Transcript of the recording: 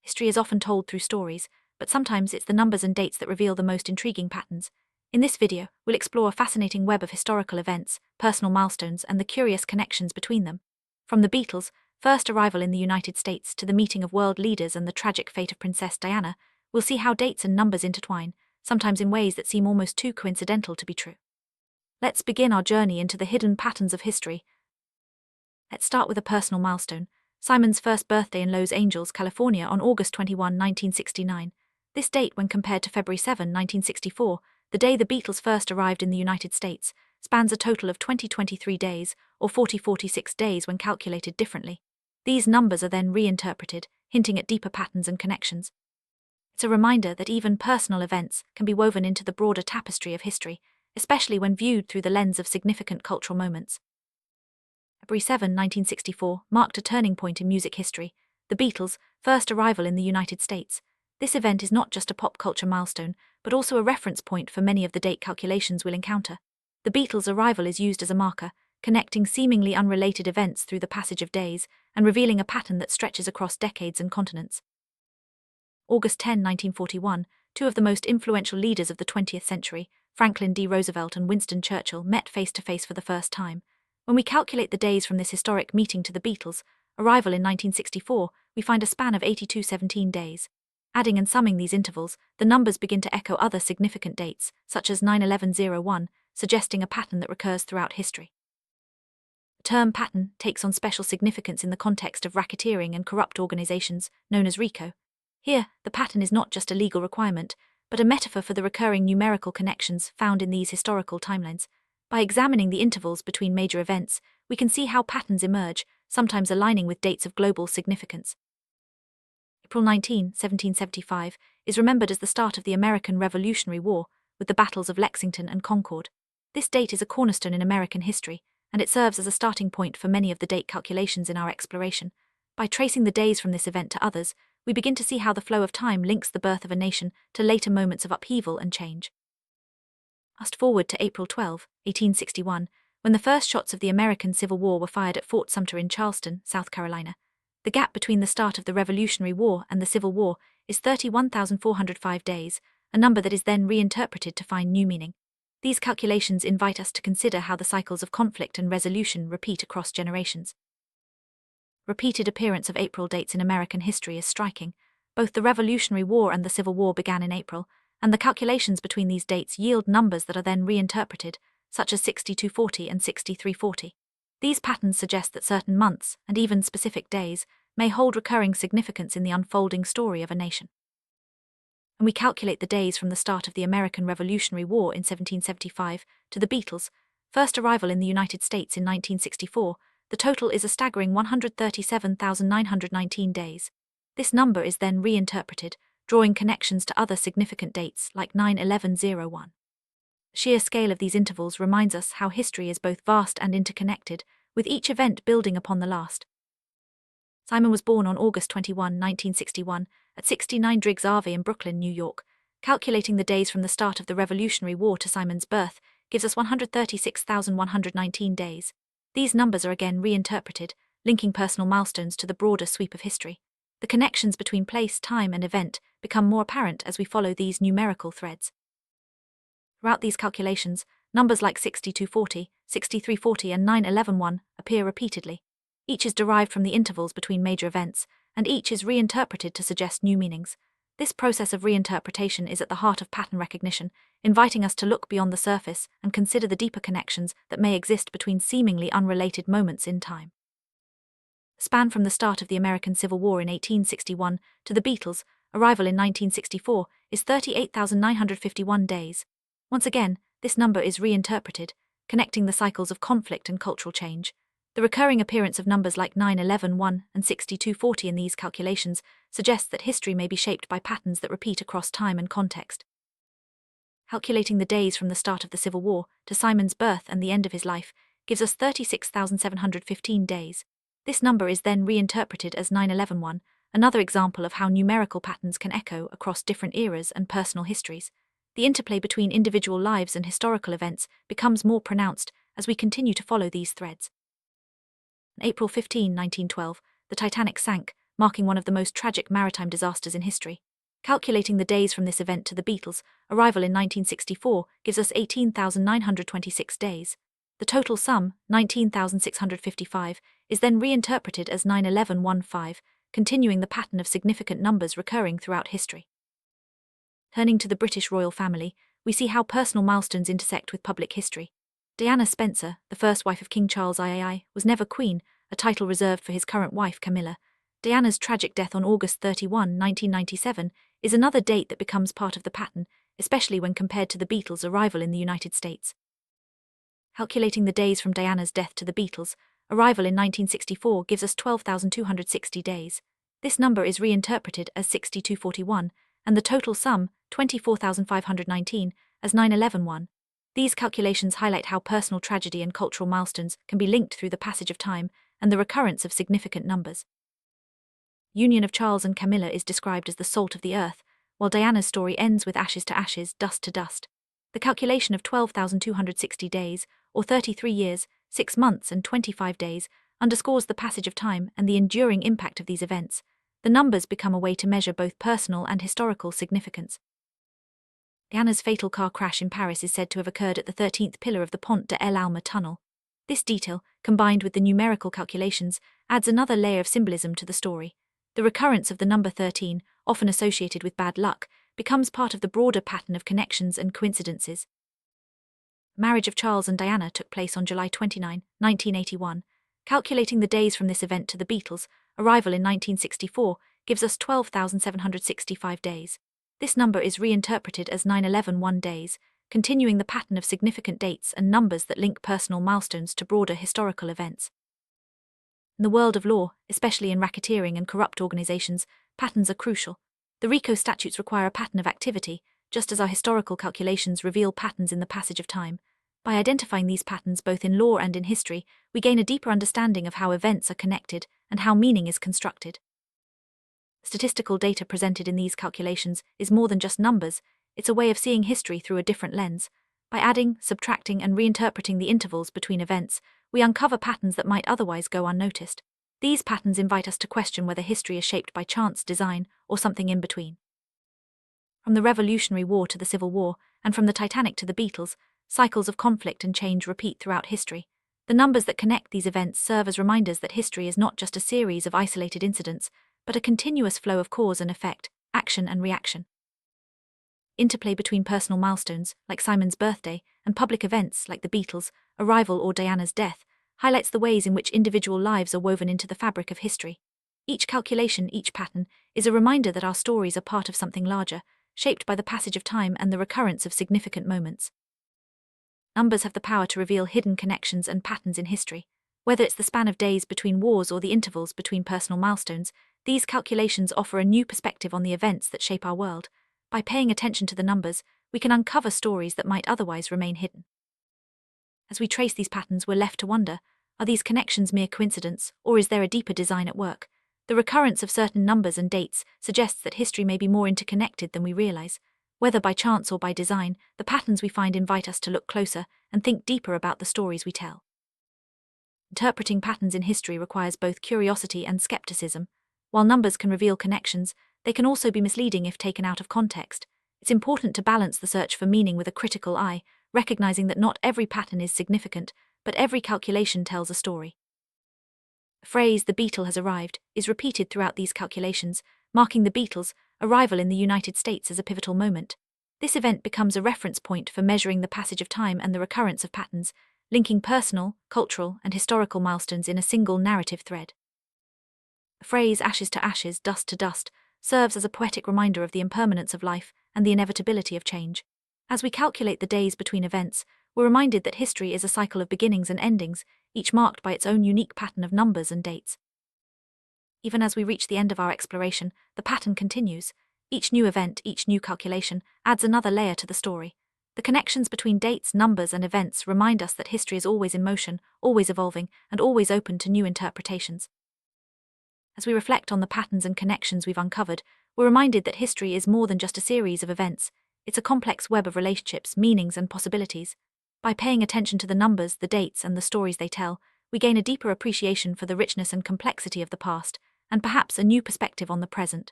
History is often told through stories, but sometimes it's the numbers and dates that reveal the most intriguing patterns. In this video, we'll explore a fascinating web of historical events, personal milestones, and the curious connections between them. From the Beatles' first arrival in the United States to the meeting of world leaders and the tragic fate of Princess Diana, we'll see how dates and numbers intertwine, sometimes in ways that seem almost too coincidental to be true. Let's begin our journey into the hidden patterns of history. Let's start with a personal milestone: Simon's first birthday in Los Angeles, California on August 21, 1969. This date, when compared to February 7, 1964, the day the Beatles first arrived in the United States, spans a total of 23 days, or 46 days when calculated differently. These numbers are then reinterpreted, hinting at deeper patterns and connections. It's a reminder that even personal events can be woven into the broader tapestry of history, especially when viewed through the lens of significant cultural moments. February 7, 1964, marked a turning point in music history: the Beatles' first arrival in the United States. This event is not just a pop culture milestone, but also a reference point for many of the date calculations we'll encounter. The Beatles' arrival is used as a marker, connecting seemingly unrelated events through the passage of days, and revealing a pattern that stretches across decades and continents. August 10, 1941, two of the most influential leaders of the 20th century, Franklin D. Roosevelt and Winston Churchill, met face-to-face for the first time. When we calculate the days from this historic meeting to the Beatles' arrival in 1964, we find a span of 17 days. Adding and summing these intervals, the numbers begin to echo other significant dates, such as 9/11/01, suggesting a pattern that recurs throughout history. The term pattern takes on special significance in the context of racketeering and corrupt organizations, known as RICO. Here, the pattern is not just a legal requirement, but a metaphor for the recurring numerical connections found in these historical timelines. By examining the intervals between major events, we can see how patterns emerge, sometimes aligning with dates of global significance. April 19, 1775, is remembered as the start of the American Revolutionary War, with the battles of Lexington and Concord. This date is a cornerstone in American history, and it serves as a starting point for many of the date calculations in our exploration. By tracing the days from this event to others, we begin to see how the flow of time links the birth of a nation to later moments of upheaval and change. Fast forward to April 12, 1861, when the first shots of the American Civil War were fired at Fort Sumter in Charleston, South Carolina. The gap between the start of the Revolutionary War and the Civil War is 31,405 days, a number that is then reinterpreted to find new meaning. These calculations invite us to consider how the cycles of conflict and resolution repeat across generations. Repeated appearance of April dates in American history is striking. Both the Revolutionary War and the Civil War began in April, and the calculations between these dates yield numbers that are then reinterpreted, such as 6240 and 6340. These patterns suggest that certain months, and even specific days, may hold recurring significance in the unfolding story of a nation. When we calculate the days from the start of the American Revolutionary War in 1775 to the Beatles' first arrival in the United States in 1964, the total is a staggering 137,919 days. This number is then reinterpreted, drawing connections to other significant dates like 9/11/01. The sheer scale of these intervals reminds us how history is both vast and interconnected, with each event building upon the last. Simon was born on August 21, 1961, at 69 Driggs Ave in Brooklyn, New York. Calculating the days from the start of the Revolutionary War to Simon's birth gives us 136,119 days. These numbers are again reinterpreted, linking personal milestones to the broader sweep of history. The connections between place, time, and event become more apparent as we follow these numerical threads. Throughout these calculations, numbers like 6240, 6340, and 9/11/1 appear repeatedly. Each is derived from the intervals between major events, and each is reinterpreted to suggest new meanings. This process of reinterpretation is at the heart of pattern recognition, inviting us to look beyond the surface and consider the deeper connections that may exist between seemingly unrelated moments in time. The span from the start of the American Civil War in 1861 to the Beatles' arrival in 1964 is 38,951 days. Once again, this number is reinterpreted, connecting the cycles of conflict and cultural change. The recurring appearance of numbers like 9/11/1 and 6240 in these calculations suggests that history may be shaped by patterns that repeat across time and context. Calculating the days from the start of the Civil War to Simon's birth and the end of his life gives us 36,715 days. This number is then reinterpreted as 9/11/1, another example of how numerical patterns can echo across different eras and personal histories. The interplay between individual lives and historical events becomes more pronounced as we continue to follow these threads. On April 15, 1912, the Titanic sank, marking one of the most tragic maritime disasters in history. Calculating the days from this event to the Beatles' arrival in 1964 gives us 18,926 days. The total sum, 19,655, is then reinterpreted as 9/11/15, continuing the pattern of significant numbers recurring throughout history. Turning to the British royal family, we see how personal milestones intersect with public history. Diana Spencer, the first wife of King Charles III, was never queen, a title reserved for his current wife Camilla. Diana's tragic death on August 31, 1997, is another date that becomes part of the pattern, especially when compared to the Beatles' arrival in the United States. Calculating the days from Diana's death to the Beatles' arrival in 1964 gives us 12,260 days. This number is reinterpreted as 6241, and the total sum, 24,519, as 9/11/1. These calculations highlight how personal tragedy and cultural milestones can be linked through the passage of time and the recurrence of significant numbers. Union of Charles and Camilla is described as the salt of the earth, while Diana's story ends with ashes to ashes, dust to dust. The calculation of 12,260 days, or 33 years, 6 months and 25 days, underscores the passage of time and the enduring impact of these events. The numbers become a way to measure both personal and historical significance. Diana's fatal car crash in Paris is said to have occurred at the 13th pillar of the Pont de l'Alma tunnel. This detail, combined with the numerical calculations, adds another layer of symbolism to the story. The recurrence of the number 13, often associated with bad luck, becomes part of the broader pattern of connections and coincidences. The marriage of Charles and Diana took place on July 29, 1981. Calculating the days from this event to the Beatles' arrival in 1964 gives us 12,765 days. This number is reinterpreted as 9/11/1 days, continuing the pattern of significant dates and numbers that link personal milestones to broader historical events. In the world of law, especially in racketeering and corrupt organizations, patterns are crucial. The RICO statutes require a pattern of activity, just as our historical calculations reveal patterns in the passage of time. By identifying these patterns both in law and in history, we gain a deeper understanding of how events are connected and how meaning is constructed. Statistical data presented in these calculations is more than just numbers, it's a way of seeing history through a different lens. By adding, subtracting, and reinterpreting the intervals between events, we uncover patterns that might otherwise go unnoticed. These patterns invite us to question whether history is shaped by chance, design, or something in between. From the Revolutionary War to the Civil War, and from the Titanic to the Beatles, cycles of conflict and change repeat throughout history. The numbers that connect these events serve as reminders that history is not just a series of isolated incidents, but a continuous flow of cause and effect, action and reaction. Interplay between personal milestones, like Simon's birthday, and public events, like the Beatles' arrival or Diana's death, highlights the ways in which individual lives are woven into the fabric of history. Each calculation, each pattern, is a reminder that our stories are part of something larger, shaped by the passage of time and the recurrence of significant moments. Numbers have the power to reveal hidden connections and patterns in history. Whether it's the span of days between wars or the intervals between personal milestones, these calculations offer a new perspective on the events that shape our world. By paying attention to the numbers, we can uncover stories that might otherwise remain hidden. As we trace these patterns, we're left to wonder, are these connections mere coincidence, or is there a deeper design at work? The recurrence of certain numbers and dates suggests that history may be more interconnected than we realize. Whether by chance or by design, the patterns we find invite us to look closer and think deeper about the stories we tell. Interpreting patterns in history requires both curiosity and skepticism. While numbers can reveal connections, they can also be misleading if taken out of context. It's important to balance the search for meaning with a critical eye, recognizing that not every pattern is significant, but every calculation tells a story. The phrase, "the Beatle has arrived," is repeated throughout these calculations, marking the Beatles' arrival in the United States as a pivotal moment. This event becomes a reference point for measuring the passage of time and the recurrence of patterns, linking personal, cultural, and historical milestones in a single narrative thread. The phrase, "ashes to ashes, dust to dust," serves as a poetic reminder of the impermanence of life and the inevitability of change. As we calculate the days between events, we're reminded that history is a cycle of beginnings and endings, each marked by its own unique pattern of numbers and dates. Even as we reach the end of our exploration, the pattern continues. Each new event, each new calculation, adds another layer to the story. The connections between dates, numbers, and events remind us that history is always in motion, always evolving, and always open to new interpretations. As we reflect on the patterns and connections we've uncovered, we're reminded that history is more than just a series of events. It's a complex web of relationships, meanings, and possibilities. By paying attention to the numbers, the dates, and the stories they tell, we gain a deeper appreciation for the richness and complexity of the past and perhaps a new perspective on the present.